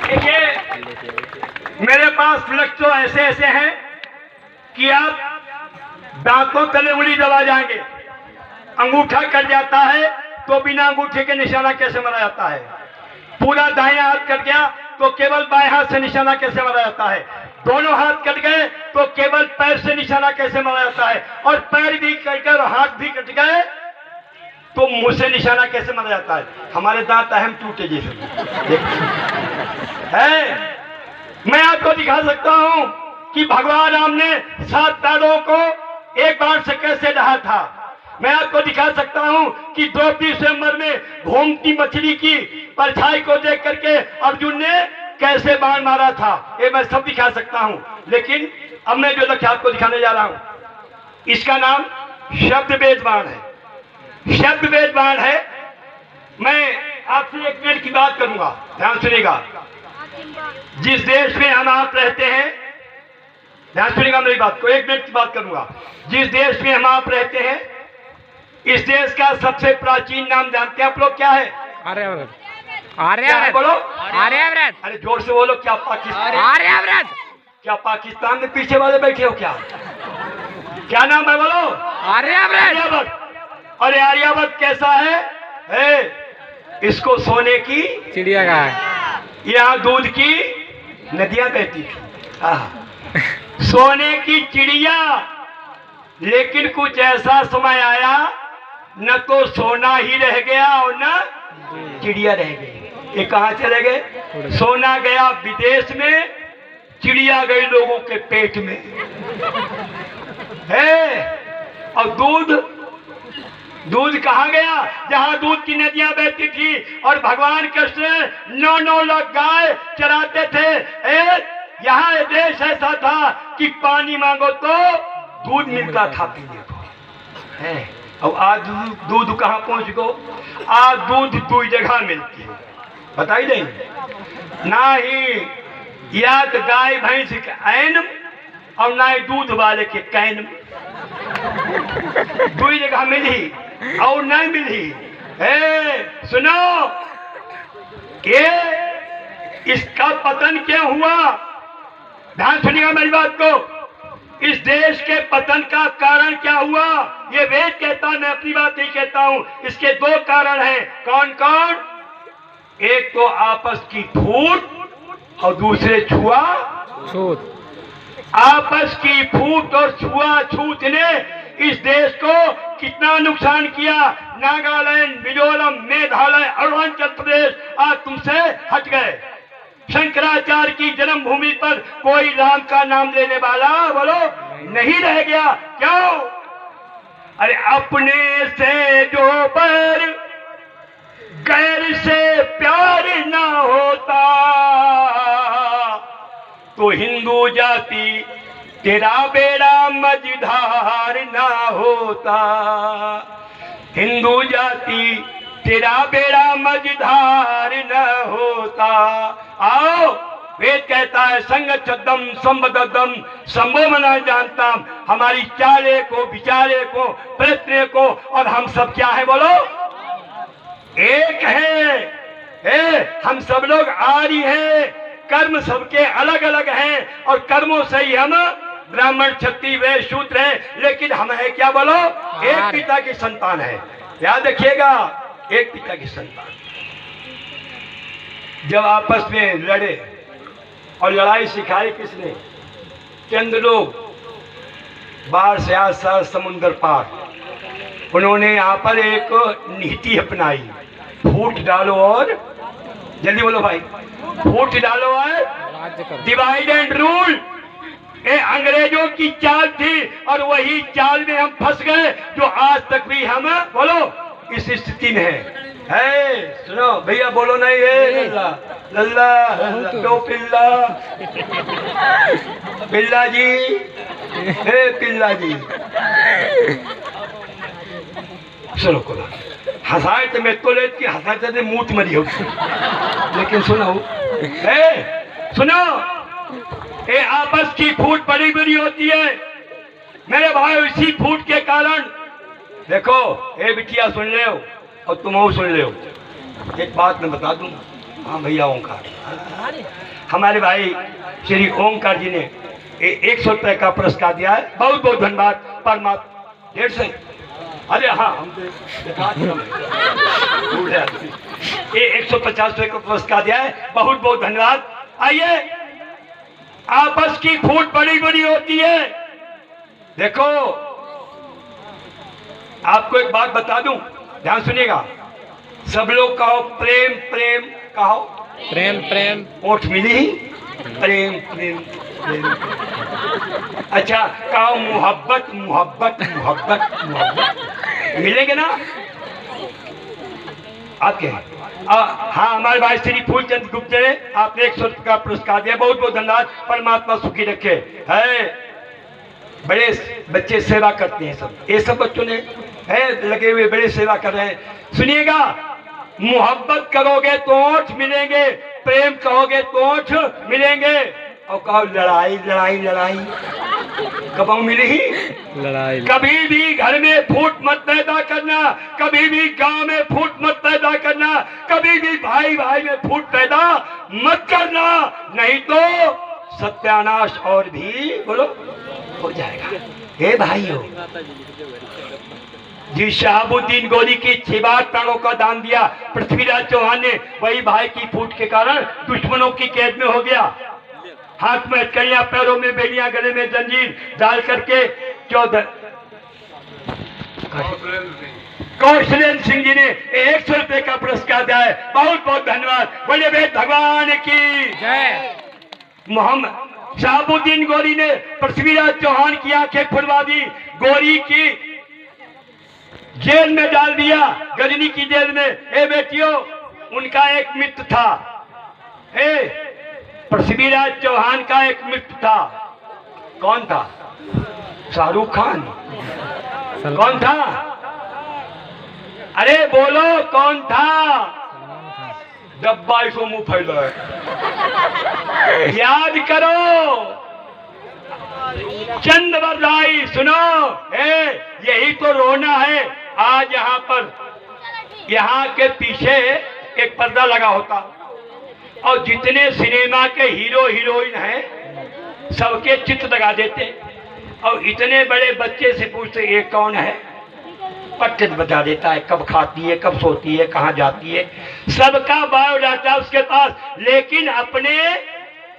देखिए, मेरे फ्लक्स तो ऐसे ऐसे हैं कि आप दांतों तले उंगली दबा जाएंगे। अंगूठा कट जाता है तो बिना अंगूठे के निशाना कैसे मारा जाता है। पूरा दाहिना हाथ कट गया तो केवल बाएं हाथ से निशाना कैसे मारा जाता है। दोनों हाथ कट गए तो केवल पैर से निशाना कैसे मारा जाता है। और पैर भी कट गए और हाथ भी कट गए तो मुंह से निशाना कैसे मारा जाता है। हमारे दांत अहम टूटे जैसे है। मैं आपको दिखा सकता हूं कि भगवान राम ने 7 पैरों को एक बार से कैसे ढहा था। मैं आपको दिखा सकता हूं कि द्रौपदी स्वयंवर में घूमती मछली की परछाई को देख करके अर्जुन ने कैसे बाण मारा था। ये मैं सब दिखा सकता हूं। लेकिन अब मैं जो लक्ष्य आपको दिखाने जा रहा हूं इसका नाम शब्द वेद बाण है। शब्द वेद बाण है। मैं आपसे 1 मिनट की बात करूंगा, ध्यान सुनिएगा। जिस देश में हम आप रहते हैं, ध्यान सुनिएगा मेरी बात को, 1 मिनट की बात करूंगा। जिस देश में हम आप रहते हैं इस देश का सबसे प्राचीन नाम जानते हैं आप लोग क्या है? आर्यव्रत। आर्यव्रत बोलो, आर्यव्रत। अरे जोर से बोलो। क्या पाकिस्तान? आर्यव्रत। क्या पाकिस्तान में पीछे वाले बैठे हो क्या? क्या नाम है बोलो? आर्यव्रत। अरे आर्यव्रत कैसा है? इसको सोने की चिड़िया का है। यहाँ दूध की नदियां बहती थी। सोने की चिड़िया। लेकिन कुछ ऐसा समय आया न तो सोना ही रह गया और न चिड़िया रह गई। ये कहाँ चले गए? सोना गया विदेश में, चिड़िया गई लोगों के पेट में है। और दूध कहाँ गया? जहाँ दूध की नदियां बहती थी और भगवान कृष्ण 9 लाख गाय चराते थे। यहाँ देश ऐसा था कि पानी मांगो तो दूध मिलता था पीने को है। और आज दूध कहाँ पहुंच गो? आज दूध 2 जगह मिलती है, बताई नहीं ना ही या तो गाय भैंस के ऐन और ना ही दूध वाले के कैन। 2 जगह मिली और नहीं मिली। सुनो, ये इसका पतन क्या हुआ? ध्यान सुनिएगा मेरी बात को। इस देश के पतन का कारण क्या हुआ? ये वेद कहता है, मैं अपनी बात नहीं कहता हूं। इसके 2 कारण हैं। कौन कौन? एक तो आपस की फूट और दूसरे छुआछूत। आपस की फूट और छुआछूत ने इस देश को कितना नुकसान किया। नागालैंड, मिजोरम, मेघालय, अरुणाचल प्रदेश आज तुमसे हट गए। शंकराचार्य की जन्मभूमि पर कोई राम का नाम लेने वाला बोलो नहीं रह गया। क्यों? अरे अपने से जो पर गैर से प्यार ना होता तो हिंदू जाति तेरा बेड़ा मझधार ना होता। हिंदू जाति तेरा बेड़ा मझधार न होता। आओ, वेद कहता है संगच्छदम संबद्धम संभो मना जानता। हमारी चाले को, विचारे को, प्रयत्न को और हम सब क्या है बोलो? एक है। हम सब लोग आर्य हैं। कर्म सबके अलग अलग हैं और कर्मों से ही हम ब्राह्मण, क्षत्रिय, वैश्य, शूद्र हैं। लेकिन हम है क्या बोलो? एक पिता की संतान है। याद रखिएगा, एक पिता की संतान। जब आपस में लड़े और लड़ाई सिखाई किसने? चंद लोग बाहर से आज साल समुद्र पार। उन्होंने यहाँ पर एक नीति अपनाई, फूट डालो और जल्दी बोलो भाई, फूट डालो और डिवाइड एंड रूल। ये अंग्रेजों की चाल थी और वही चाल में हम फंस गए जो आज तक भी हम बोलो इस स्थिति में है। सुनो भैया, बोलो नहीं है लल्ला लल्ला दो पिल्ला पिल्ला जी, हे पिल्ला जी। सुनो को हंसाए तो मैं तो लेती हंसाते थे मूठ मरी हो। लेकिन सुनो सुनो, ये आपस की फूट बड़ी बड़ी होती है। मेरे भाई इसी फूट के कारण देखो, ए बिटिया सुन ले और तुम सुन ले। एक बात मैं बता दूं। हाँ भैया ओंकार, हमारे भाई श्री ओंकार जी ने 100 रुपए का पुरस्कार दिया है। बहुत बहुत धन्यवाद। परमात्मा 150। अरे हाँ, हम 150 रुपए का पुरस्कार दिया है। बहुत बहुत धन्यवाद। आइए, आपस की फूट बड़ी बड़ी होती है। देखो, आपको एक बात बता दूं, ध्यान सुनिएगा। सब लोग कहो प्रेम प्रेम, कहो प्रेम प्रेम। ओठ मिली, प्रेम प्रेम प्रेम। अच्छा, कहो मोहब्बत मोहब्बत मोहब्बत मोहब्बत। मिलेंगे ना आपके? हाँ, हमारे भाई श्री फूलचंद गुप्ता ने आपने 100 रुपये का पुरस्कार दिया। बहुत बहुत धन्यवाद। परमात्मा सुखी रखे। है, बड़े बच्चे सेवा करते हैं सब। ये सब बच्चों ने है लगे हुए, बड़े सेवा कर रहे हैं। सुनिएगा, मोहब्बत करोगे तो ओठ मिलेंगे, प्रेम कहोगे तो ओठ मिलेंगे। और कहो लड़ाई लड़ाई लड़ाई, कब मिली लड़ाई। कभी भी घर में फूट मत पैदा करना, कभी भी गांव में फूट मत पैदा करना, कभी भी भाई भाई में फूट पैदा मत करना, नहीं तो सत्यानाश और भी बोलो हो जाएगा। हे भाइयों, जी शहाबुद्दीन गोरी की 6 बार प्राणों का दान दिया पृथ्वीराज चौहान ने। वही भाई की फूट के कारण दुश्मनों की कैद में हो गया। हाथ में कड़ियां, पैरों में बेड़ियां, गले में जंजीर डाल करके कौशलेंद्र सिंह जी ने 100 रुपए का पुरस्कार दिया है। बहुत बहुत धन्यवाद। बोले वेद भगवान की जय। मोहम्मद शहाबुद्दीन गोरी ने पृथ्वीराज चौहान की आंखें खुलवा दी। गोरी की जेल में डाल दिया, गजनी की जेल में। ए बेटियों, उनका एक मित्र था। पृथ्वीराज चौहान का एक मित्र था। कौन था? शाहरुख खान। कौन था? अरे बोलो, कौन था? डब्बा इसको मुंह फैला है। याद करो, चंद्रवरदाई। सुनो, यही तो रोना है। आज यहाँ पर, यहाँ के पीछे एक पर्दा लगा होता और जितने सिनेमा के हीरो हीरोइन हैं सबके चित्र लगा देते और इतने बड़े बच्चे से पूछते ये कौन है, पट्टे बता देता है। कब खाती है, कब सोती है, कहाँ जाती है, सबका बायोडाटा उसके पास। लेकिन अपने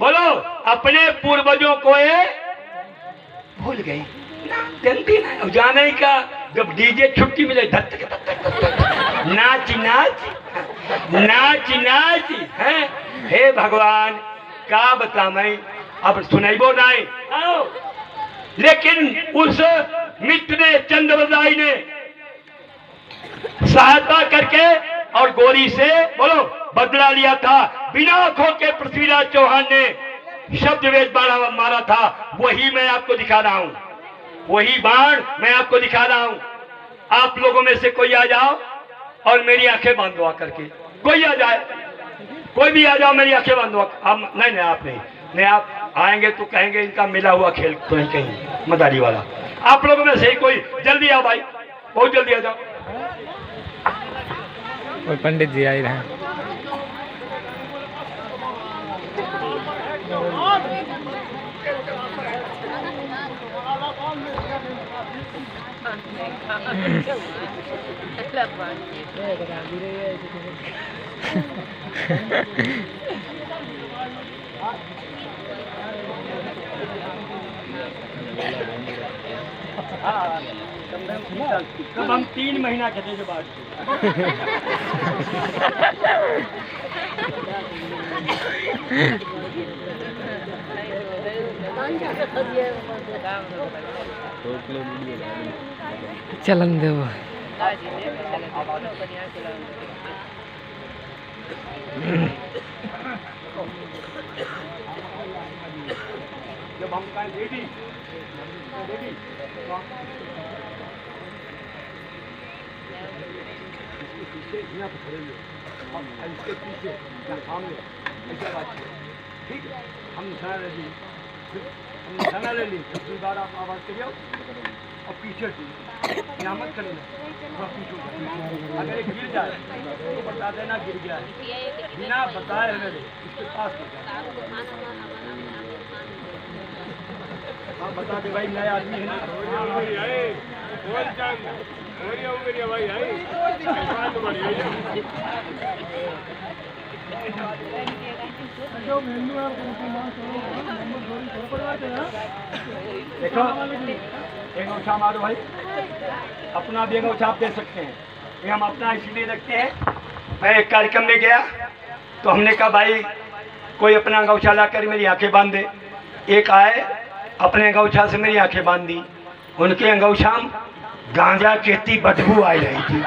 बोलो, अपने पूर्वजों को ये भूल गई। जाने का जब डीजे छुट्टी मिले, धक नाच नाच नाच नाच है। हे भगवान, का बता मैं अब सुनाइबो नहीं। आओ, लेकिन उस मित्र ने, चंद्रवरदाई ने सहायता करके और गोरी से बोलो बदला लिया था। बिना आंखों के पृथ्वीराज चौहान ने शब्द वेद बाण मारा था। वही मैं आपको दिखा रहा हूं, वही बाण मैं आपको दिखा रहा हूं। आप लोगों में से कोई आ जाओ और मेरी आंखें बांध दो आकर के। कोई आ जाए, कोई भी आ जाओ, मेरी आंखें बांध दो। हम नहीं, आप नहीं, आप आएंगे तो कहेंगे इनका मिला हुआ खेल तो नहीं, कहीं मदारी वाला। आप लोगों में से ही कोई जल्दी आओ भाई, बहुत जल्दी आ जाओ। कोई पंडित जी आ ही रहे हैं। तब हम 3 महीना कहते के बाद चलन देव। जब हम कहें लेडी इसके पीछे सामने ऐसा बात ठीक है। हम खाना ले ली, दूसरी बार आप आवाज करिए और पीछे यहाँ मत खड़े ना, पीछे अगर ये गिर जाए तो बता देना गिर गया है, बिना बताए हमें इसके पास हो जाए। हाँ बता दे भाई, नया आदमी है ना। देखो एक अंगूठा मारो भाई, अपना भी अंगूठा आप दे सकते हैं, ये हम अपना इसलिए रखते हैं। मैं एक कार्यक्रम में गया तो हमने कहा भाई कोई अपना अंगूठा लाकर मेरी आंखें बांध दे। एक आए अपने अंगूठा से मेरी आंखें बांध दी, उनके अंगूठा गांजा की इतनी बदबू आ रही थी,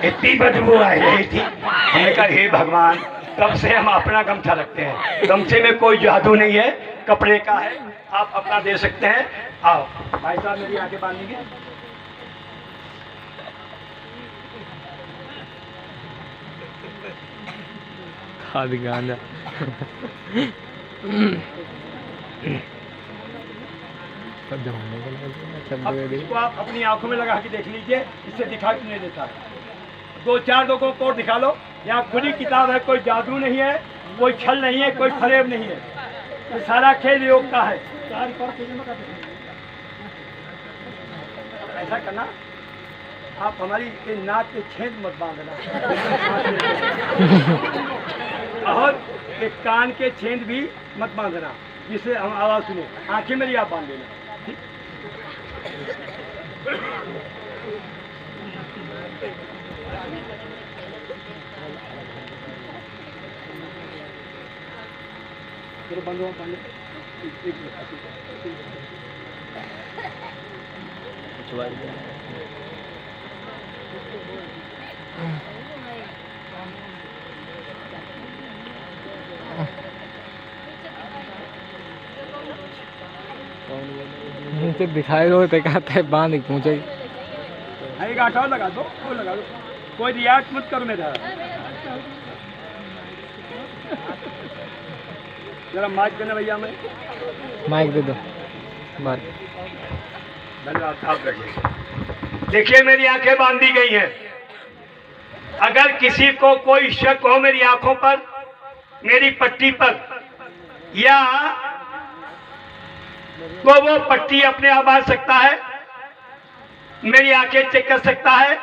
इतनी बदबू आ रही थी। हमने कहा हे भगवान, तब से हम अपना गमछा रखते हैं, गमछे में कोई जादू नहीं है, कपड़े का है, आप अपना दे सकते हैं। आओ भाई साहब मेरी आंखें बांधेंगे। खाद गांजा अब इसको आप अपनी आंखों में लगा के देख लीजिए, इससे दिखाई नहीं देता। 2-4 लोगों को और दिखा लो, यहाँ खुली किताब है, कोई जादू नहीं है, कोई छल नहीं है, कोई फरेब नहीं है, ये सारा खेल योग का है। ऐसा करना, आप हमारी ये नाक के छेद मत बांधना और एक कान के छेद भी मत बांधना, जिससे हम आवाज सुने। आंखें मेरी आप बांध देना, ठीक? चलो बंद हो, बंद। मुझे दिखाई दो तो कहता है बांध पहुँचे। एक आटा लगा दो, कोई लगा दो, कोई रिएक्ट मत करो मेरा। जरा माइक देना भैया, मैं माइक दे दो। धन्यवाद साहब। रखिए, देखिए मेरी आंखें बांधी गई हैं। अगर किसी को कोई शक हो मेरी आंखों पर, मेरी पट्टी पर, या तो वो पट्टी अपने आप आ सकता है, मेरी आंखें चेक कर सकता है।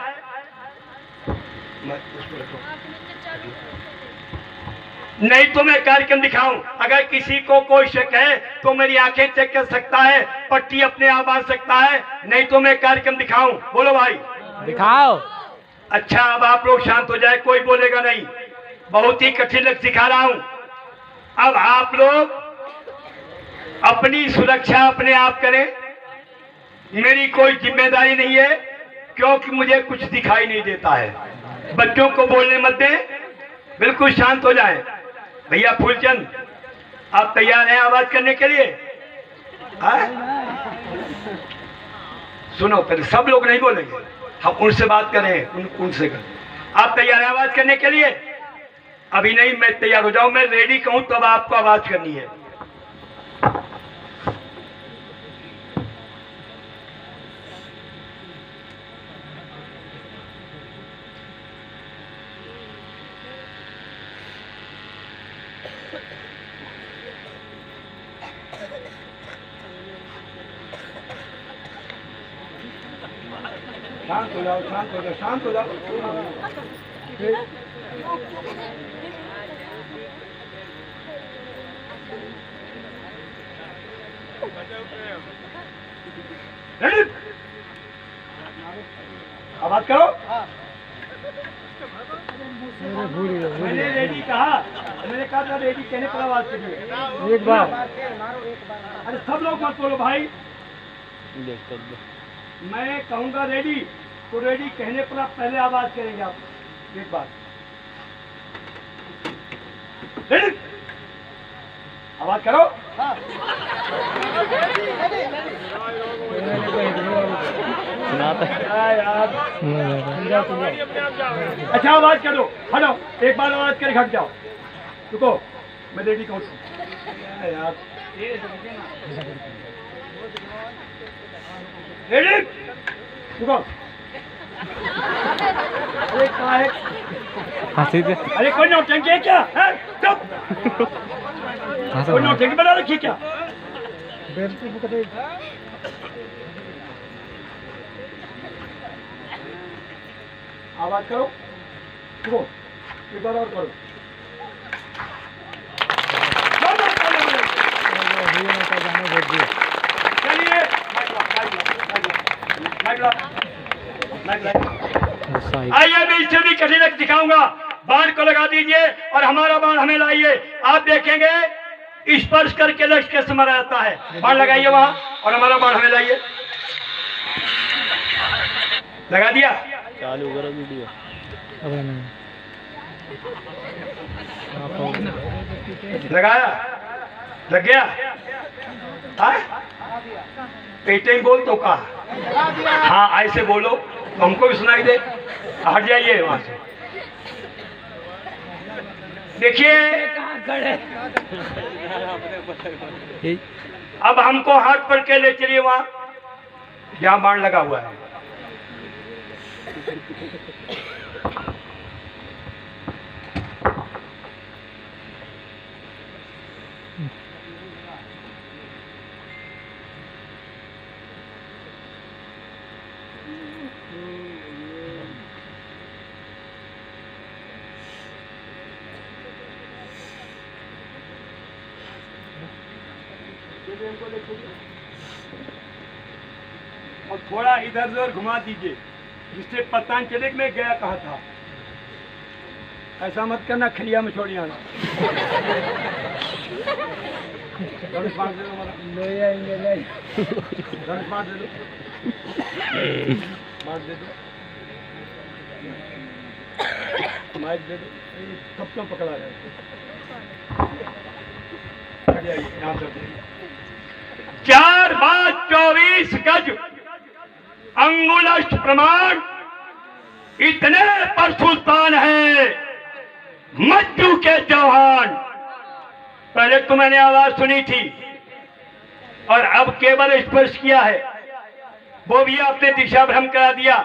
नहीं तो मैं कार्यक्रम दिखाऊं। अगर किसी को कोई शक है तो मेरी आंखें चेक कर सकता है, पट्टी अपने आप आ सकता है, नहीं तो मैं कार्यक्रम दिखाऊं। बोलो भाई, दिखाओ। अच्छा अब आप लोग शांत हो जाए, कोई बोलेगा नहीं। बहुत ही कठिन लक्ष्य सिखा रहा हूं। अब आप लोग अपनी सुरक्षा अपने आप करें, मेरी कोई जिम्मेदारी नहीं है, क्योंकि मुझे कुछ दिखाई नहीं देता है। बच्चों को बोलने मत दें, बिल्कुल शांत हो जाएं। भैया फूलचंद, आप तैयार हैं आवाज करने के लिए? सुनो पहले, सब लोग नहीं बोलेंगे, हम उनसे बात करें, उनसे करें। आप तैयार हैं आवाज करने के लिए? अभी नहीं, मैं तैयार हो जाऊं, मैं रेडी कहूं तब आपको आवाज करनी है। शांत हो जाओ, शांत हो जाओ, शांत हो जाओ। आवाज करो। मैंने रेडी कहा, मैंने कहा था रेडी कहने पर आवाज करिए एक बार। अरे सब लोग मत बोलो भाई, मैं कहूंगा रेडी तो रेडी कहने पर आप पहले आवाज करेंगे। आप एक बार रेडी आवाज करो। अच्छा आवाज करो, हटो, एक बार आवाज करके हट जाओ। रुको, मैं रेडी कहूँ यार। रेडी रुको। अरे कहाँ है? हंसी थे अरे कोई नौटंकी है क्या? हैं? चुप। हंसो कोई नौटंकी बना रखी है क्या? आवाज करो। रुको एक बार और करो। चलिए गुस्सा आई। आइए मैं इससे भी कठिन दिखाऊंगा। बाण को लगा दीजिए और हमारा बाण हमें लाइए। आप देखेंगे स्पर्श करके लक्ष्य कैसे मारा जाता है। बाण लगाइए वहां और हमारा बाण हमें लाइए। लगा दिया। चालू करो वीडियो। अब नहीं लगाया। लग गया। पेटिंग बोल तो कहा। हाँ ऐसे बोलो तो हमको भी सुनाई दे। हट जाइए वहां से। देखिए ये अब हमको हाथ पकड़ के ले चलिए वहां जहां बाण लगा हुआ है। और थोड़ा इधर उधर घुमा दीजिए जिससे पता नहीं चले कि मैं गया कहाँ था। ऐसा मत करना खलिया में छोड़ी आना। धनुष बाण दे दो हमारा। ले आएंगे ले। धनुष बाण दे दो। बाण दे दो। माइक दे दो। कब क्यों पकड़ा रहे? यहाँ से 4/24 गज अंगुलष्ट प्रमाण इतने पर सुल्तान है मज्जू के चौहान। पहले तो मैंने आवाज सुनी थी और अब केवल स्पर्श किया है, वो भी आपने दिशा भ्रम करा दिया।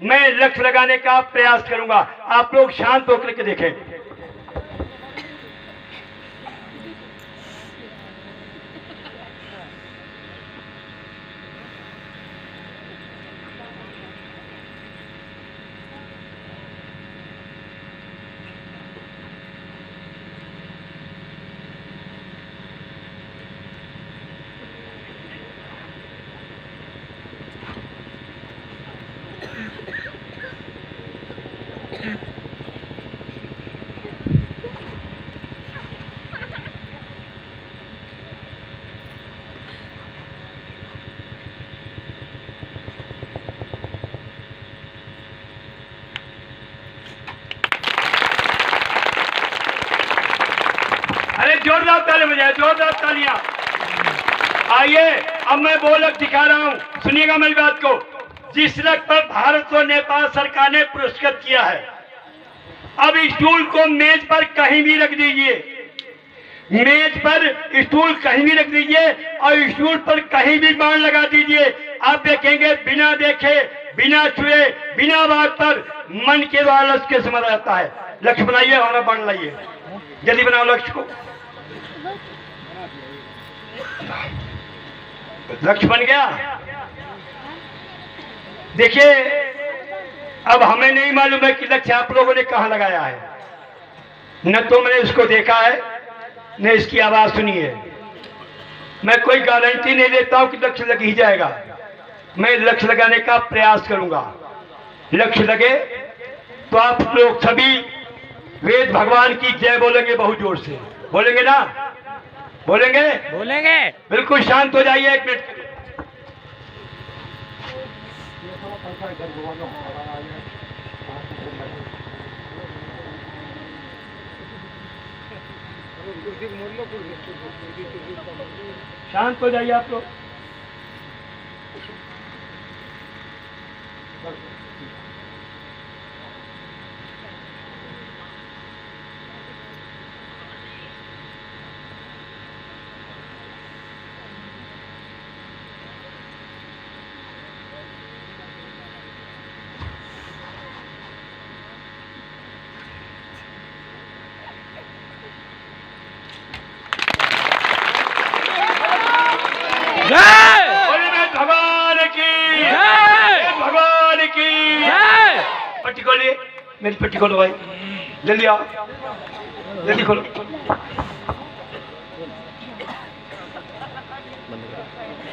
मैं लक्ष्य लगाने का प्रयास करूंगा। आप लोग शांत होकर के देखें। अरे जोरदार ताली बजाए, जोरदार तालियां। आइए अब मैं बोलक दिखा रहा हूं, सुनिएगा मेरी बात को। जिस लक्ष्य पर भारत और नेपाल सरकार ने पुरस्कृत किया है, अब स्टूल को मेज पर कहीं भी रख दीजिए। मेज पर स्टूल कहीं भी रख दीजिए और स्टूल पर कहीं भी बाण लगा दीजिए। आप देखेंगे बिना देखे, बिना छुए, बिना बात पर मन के द्वारा लक्ष्य कैसे मारा जाता है। लक्ष्य बनाइए, हमारा बाण लाइए। जल्दी बनाओ लक्ष्य को। लक्ष्य बन गया। देखिए अब हमें नहीं मालूम है कि लक्ष्य आप लोगों ने कहां लगाया है। न तो मैंने इसको देखा है न इसकी आवाज सुनी है। मैं कोई गारंटी नहीं देता हूं कि लक्ष्य लग ही जाएगा। मैं लक्ष्य लगाने का प्रयास करूंगा। लक्ष्य लगे तो आप लोग सभी वेद भगवान की जय बोलेंगे बहुत जोर से। बोलेंगे ना? बोलेंगे? बोलेंगे। बिल्कुल शांत हो जाइए एक मिनट। शांत हो जाइए आप लोग। पट्टी खोलिए, मेरी पट्टी खोलो भाई, जल्दी आओ, जल्दी खोलो।